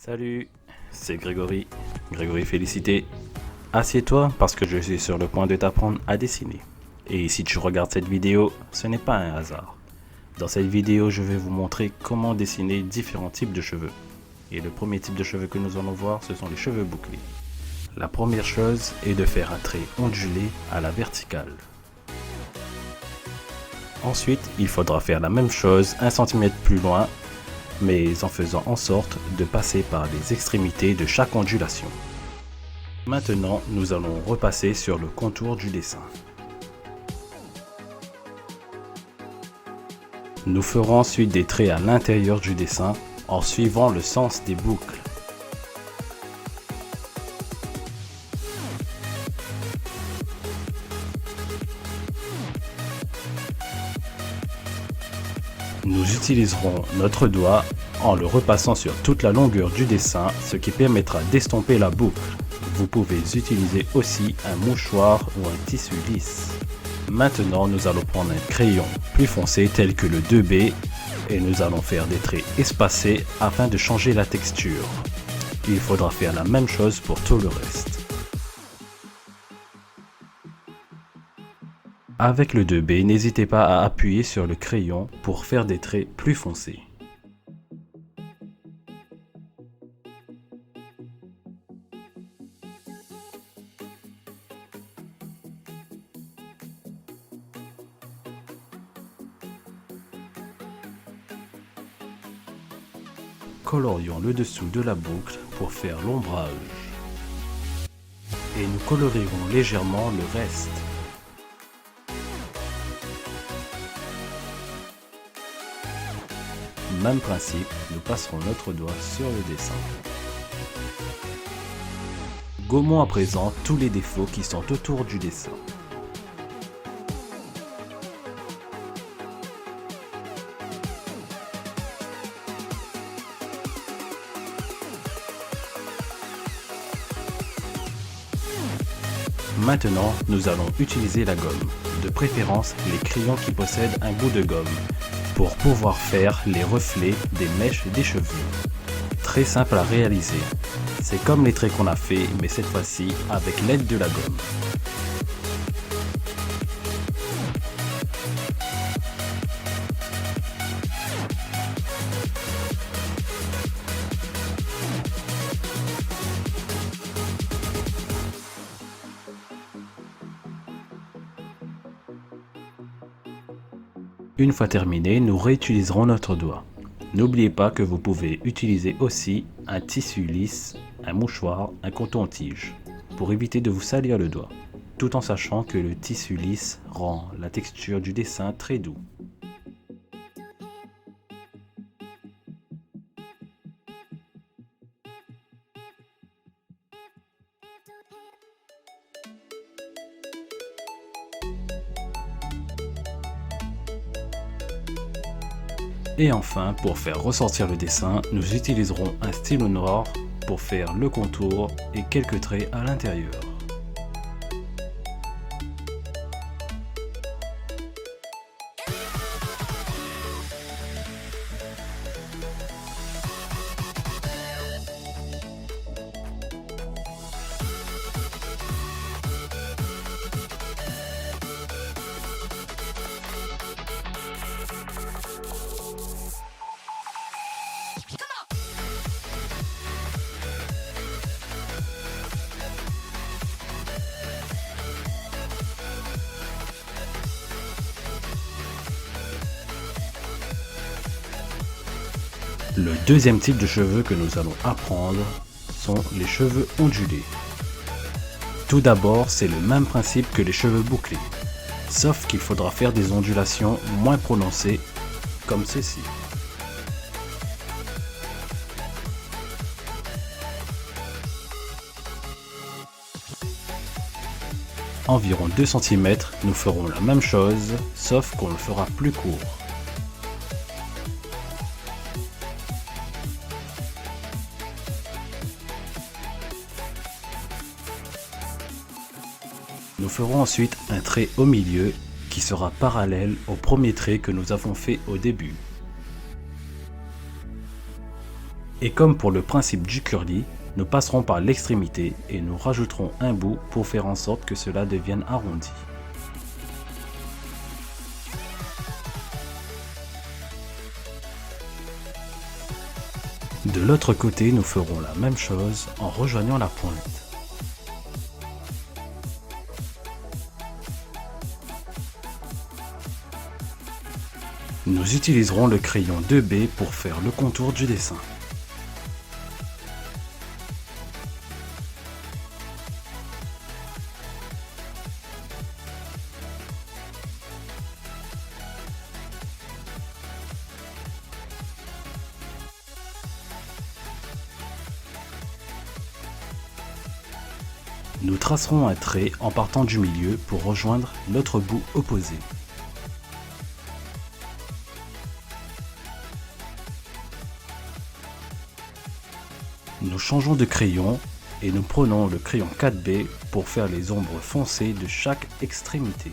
Salut, c'est Grégory. Grégory Félicité. Assieds-toi parce que je suis sur le point de t'apprendre à dessiner. Et si tu regardes cette vidéo, ce n'est pas un hasard. Dans cette vidéo, je vais vous montrer comment dessiner différents types de cheveux. Et le premier type de cheveux que nous allons voir, ce sont les cheveux bouclés. La première chose est de faire un trait ondulé à la verticale. Ensuite, il faudra faire la même chose 1 cm plus loin, mais en faisant en sorte de passer par les extrémités de chaque ondulation. Maintenant, nous allons repasser sur le contour du dessin. Nous ferons ensuite des traits à l'intérieur du dessin en suivant le sens des boucles. Nous utiliserons notre doigt en le repassant sur toute la longueur du dessin, ce qui permettra d'estomper la boucle. Vous pouvez utiliser aussi un mouchoir ou un tissu lisse. Maintenant, nous allons prendre un crayon plus foncé tel que le 2B et nous allons faire des traits espacés afin de changer la texture. Il faudra faire la même chose pour tout le reste. Avec le 2B, n'hésitez pas à appuyer sur le crayon pour faire des traits plus foncés. Colorions le dessous de la boucle pour faire l'ombrage. Et nous colorierons légèrement le reste. Même principe, nous passerons notre doigt sur le dessin. Gommons à présent tous les défauts qui sont autour du dessin. Maintenant, nous allons utiliser la gomme, de préférence les crayons qui possèdent un bout de gomme, pour pouvoir faire les reflets des mèches des cheveux. Très simple à réaliser. C'est comme les traits qu'on a fait, mais cette fois-ci avec l'aide de la gomme. Une fois terminé, nous réutiliserons notre doigt. N'oubliez pas que vous pouvez utiliser aussi un tissu lisse, un mouchoir, un coton-tige, pour éviter de vous salir le doigt, tout en sachant que le tissu lisse rend la texture du dessin très doux. Et enfin, pour faire ressortir le dessin, nous utiliserons un stylo noir pour faire le contour et quelques traits à l'intérieur. Le deuxième type de cheveux que nous allons apprendre sont les cheveux ondulés. Tout d'abord, c'est le même principe que les cheveux bouclés, sauf qu'il faudra faire des ondulations moins prononcées, comme ceci. Environ 2 cm, nous ferons la même chose, sauf qu'on le fera plus court. Nous ferons ensuite un trait au milieu qui sera parallèle au premier trait que nous avons fait au début. Et comme pour le principe du curly, nous passerons par l'extrémité et nous rajouterons un bout pour faire en sorte que cela devienne arrondi. De l'autre côté, nous ferons la même chose en rejoignant la pointe. Nous utiliserons le crayon 2B pour faire le contour du dessin. Nous tracerons un trait en partant du milieu pour rejoindre l'autre bout opposé. Nous changeons de crayon et nous prenons le crayon 4B pour faire les ombres foncées de chaque extrémité.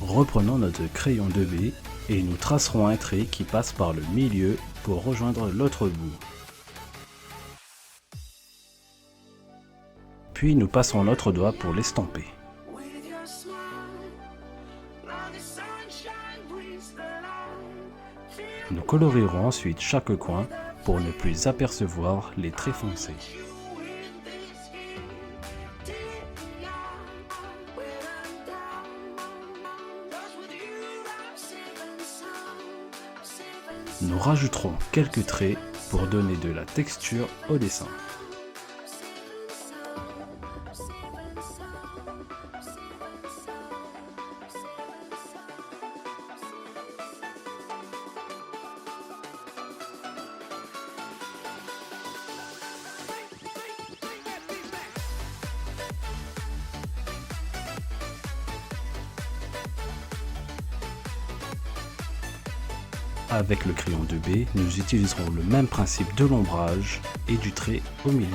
Reprenons notre crayon 2B et nous tracerons un trait qui passe par le milieu pour rejoindre l'autre bout. Puis nous passons notre doigt pour l'estomper. Nous colorierons ensuite chaque coin pour ne plus apercevoir les traits foncés. Nous rajouterons quelques traits pour donner de la texture au dessin. Avec le crayon 2B, nous utiliserons le même principe de l'ombrage et du trait au milieu.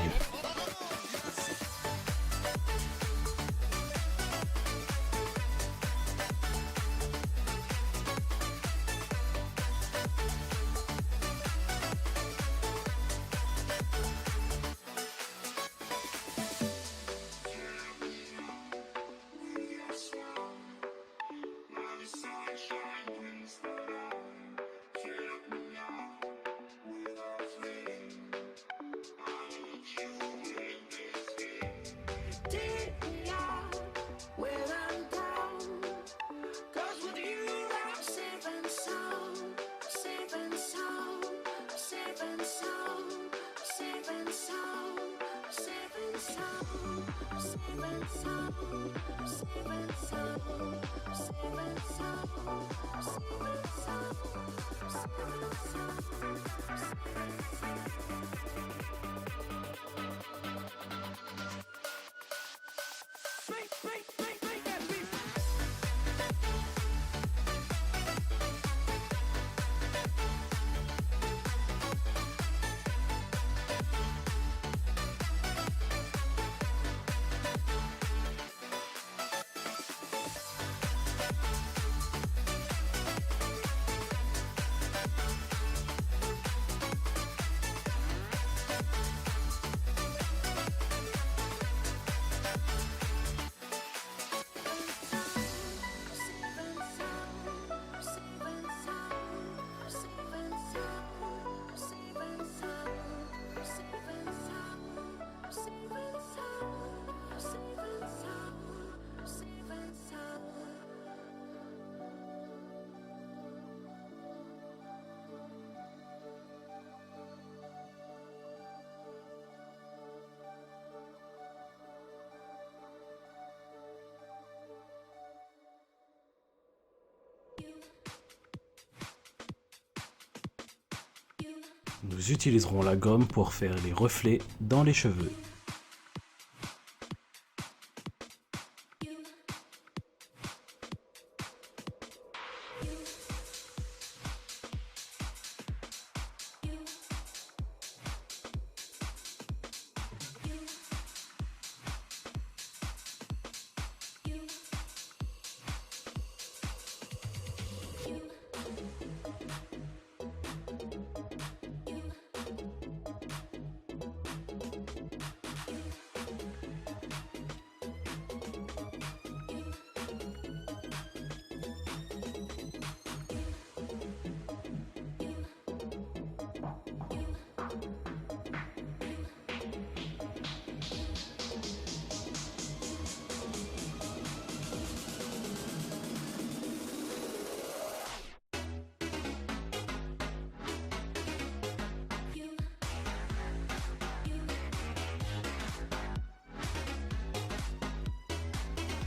Nous utiliserons la gomme pour faire les reflets dans les cheveux.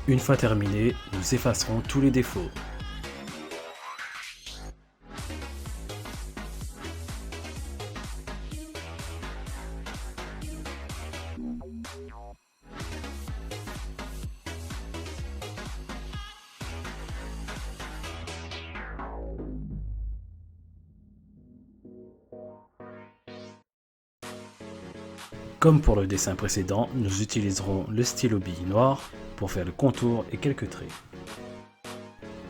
Une fois terminé, nous effacerons tous les défauts. Comme pour le dessin précédent, nous utiliserons le stylo bille noir pour faire le contour et quelques traits.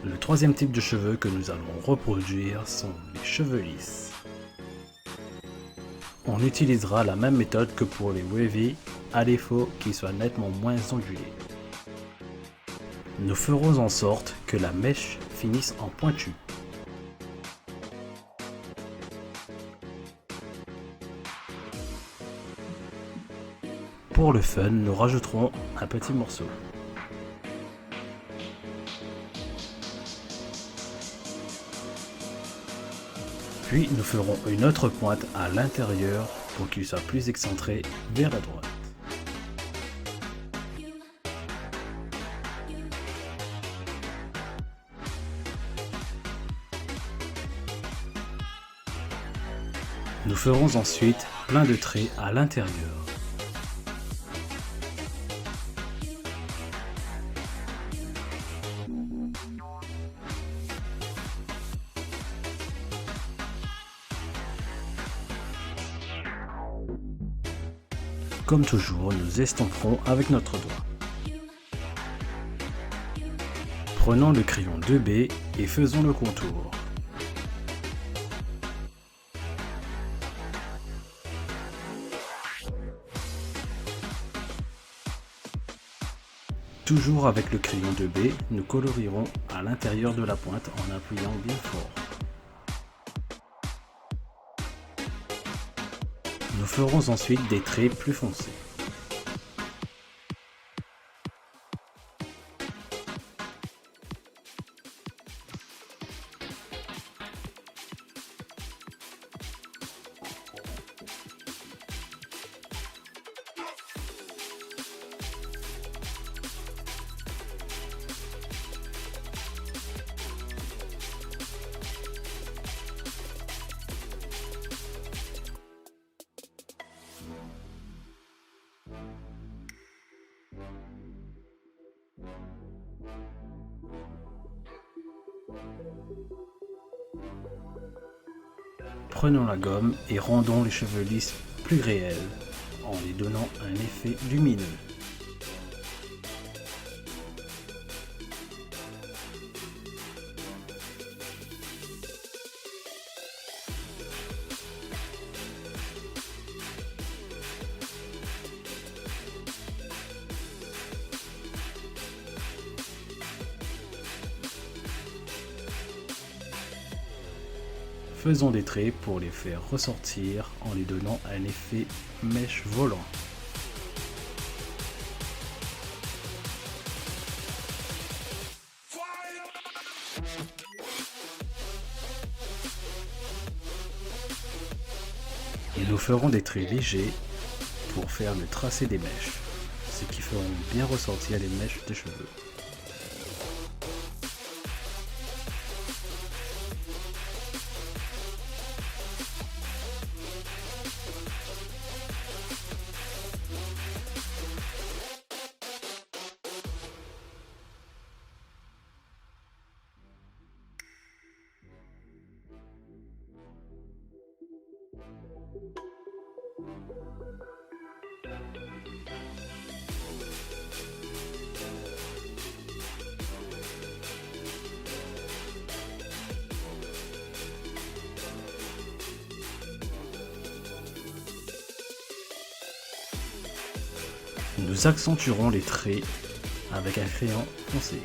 Le troisième type de cheveux que nous allons reproduire sont les cheveux lisses. On utilisera la même méthode que pour les wavy, à défaut qu'ils soient nettement moins ondulés. Nous ferons en sorte que la mèche finisse en pointu. Pour le fun, nous rajouterons un petit morceau. Puis nous ferons une autre pointe à l'intérieur pour qu'il soit plus excentré vers la droite. Nous ferons ensuite plein de traits à l'intérieur. Comme toujours, nous estomperons avec notre doigt. Prenons le crayon 2B et faisons le contour. Toujours avec le crayon 2B, nous colorierons à l'intérieur de la pointe en appuyant bien fort. Nous ferons ensuite des traits plus foncés. Prenons la gomme et rendons les cheveux lisses plus réels en les donnant un effet lumineux. Faisons des traits pour les faire ressortir en les donnant un effet mèche volant. Et nous ferons des traits légers pour faire le tracé des mèches, ce qui feront bien ressortir les mèches des cheveux. Nous accentuerons les traits avec un crayon foncé.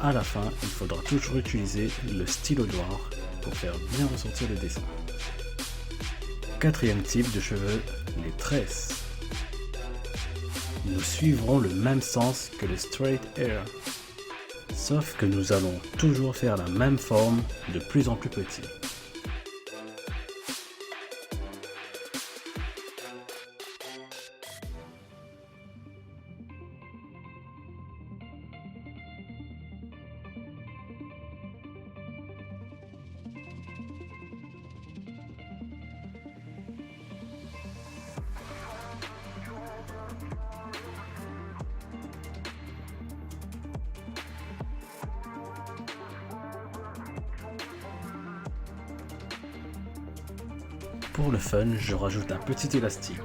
À la fin, il faudra toujours utiliser le stylo noir pour faire bien ressortir le dessin. Quatrième type de cheveux, les tresses. Nous suivrons le même sens que le straight hair, sauf que nous allons toujours faire la même forme de plus en plus petit. Pour le fun, je rajoute un petit élastique.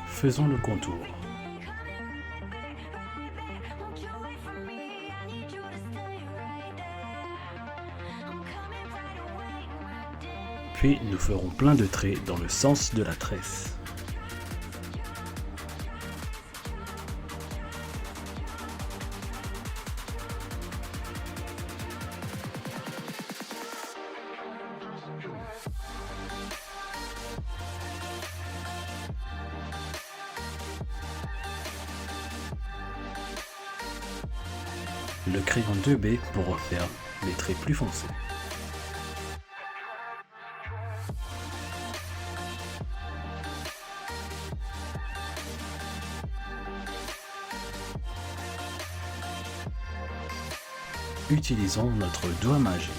Faisons le contour. Puis nous ferons plein de traits dans le sens de la tresse. Le crayon 2B pour refaire les traits plus foncés. Utilisons notre doigt magique.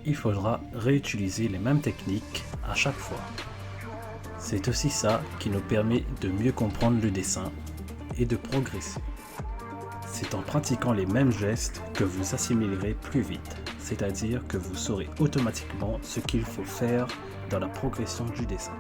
Il faudra réutiliser les mêmes techniques à chaque fois. C'est aussi ça qui nous permet de mieux comprendre le dessin et de progresser. C'est en pratiquant les mêmes gestes que vous assimilerez plus vite, c'est-à-dire que vous saurez automatiquement ce qu'il faut faire dans la progression du dessin.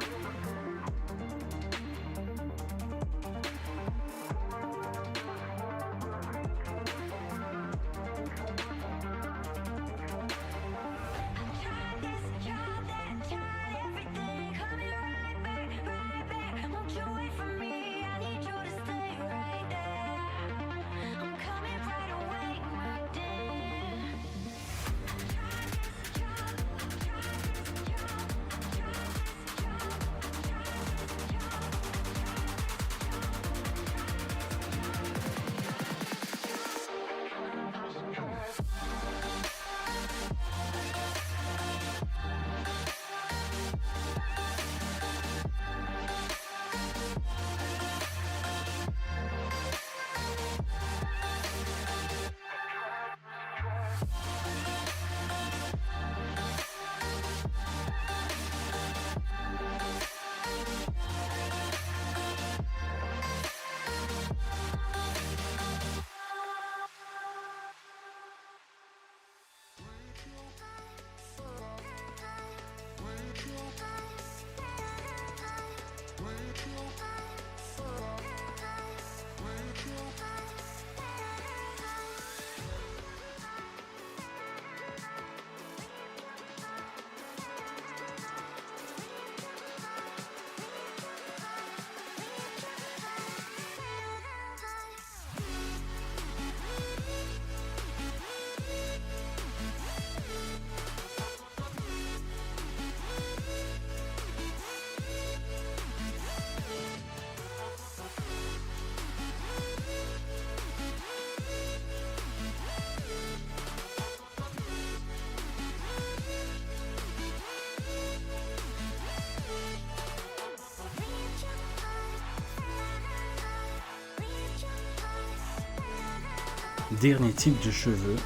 Dernier type de cheveux,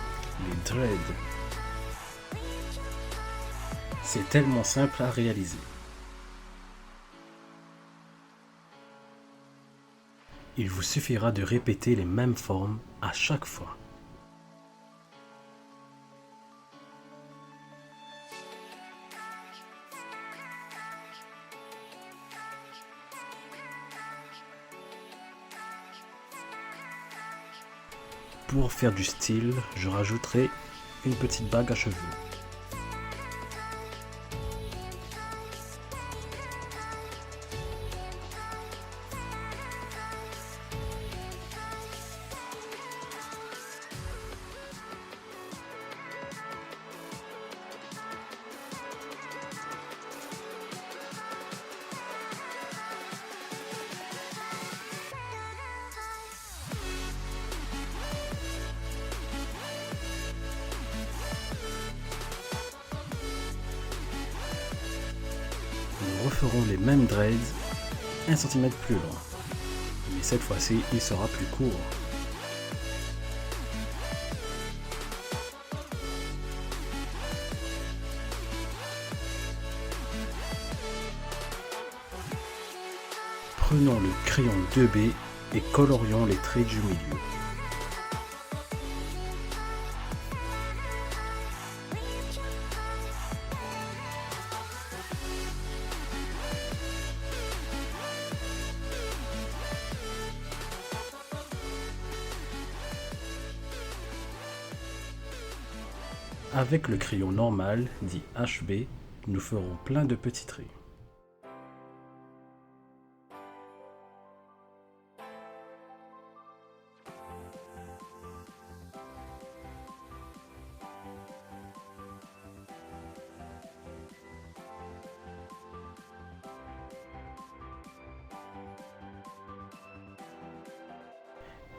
les dreads. C'est tellement simple à réaliser. Il vous suffira de répéter les mêmes formes à chaque fois. Pour faire du style, je rajouterai une petite bague à cheveux. Nous referons les mêmes dreads 1 cm plus loin, mais cette fois-ci il sera plus court. Prenons le crayon 2B et colorions les traits du milieu. Avec le crayon normal, dit HB, nous ferons plein de petits traits.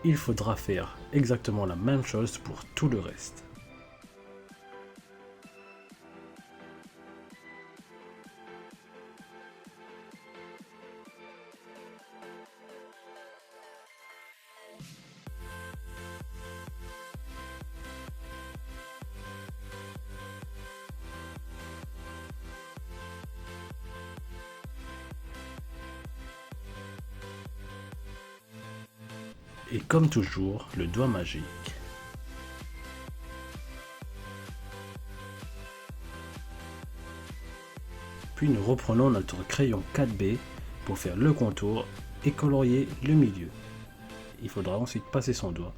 Il faudra faire exactement la même chose pour tout le reste. Et comme toujours, le doigt magique. Puis nous reprenons notre crayon 4B pour faire le contour et colorier le milieu. Il faudra ensuite passer son doigt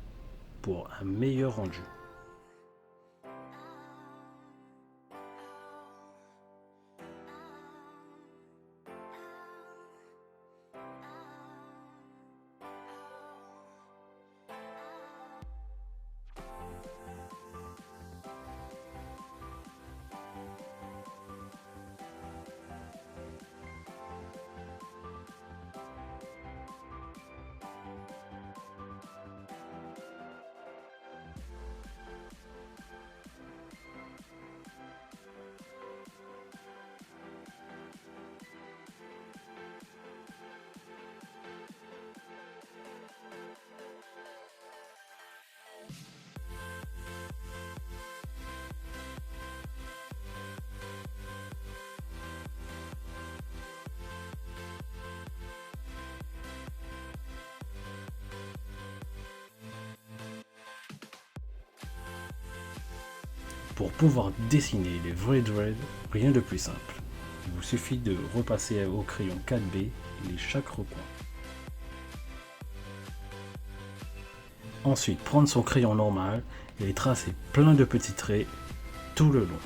pour un meilleur rendu. Pour pouvoir dessiner les vrais dreads, rien de plus simple. Il vous suffit de repasser au crayon 4B chaque recoin. Ensuite, prendre son crayon normal et tracer plein de petits traits tout le long.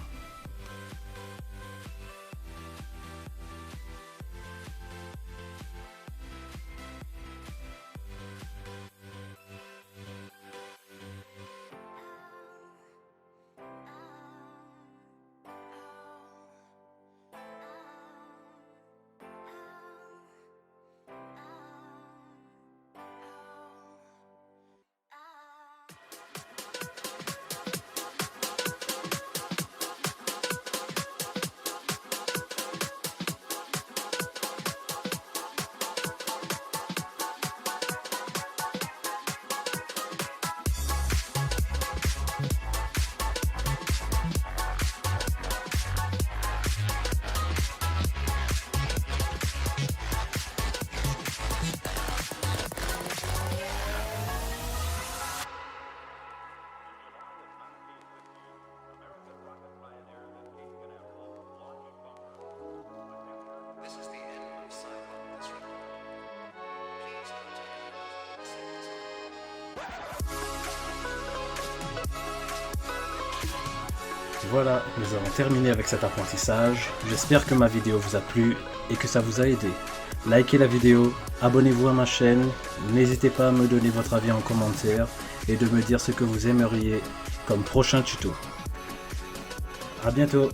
Voilà, nous avons terminé avec cet apprentissage. J'espère que ma vidéo vous a plu et que ça vous a aidé. Likez la vidéo, abonnez-vous à ma chaîne, n'hésitez pas à me donner votre avis en commentaire et de me dire ce que vous aimeriez comme prochain tuto. A bientôt!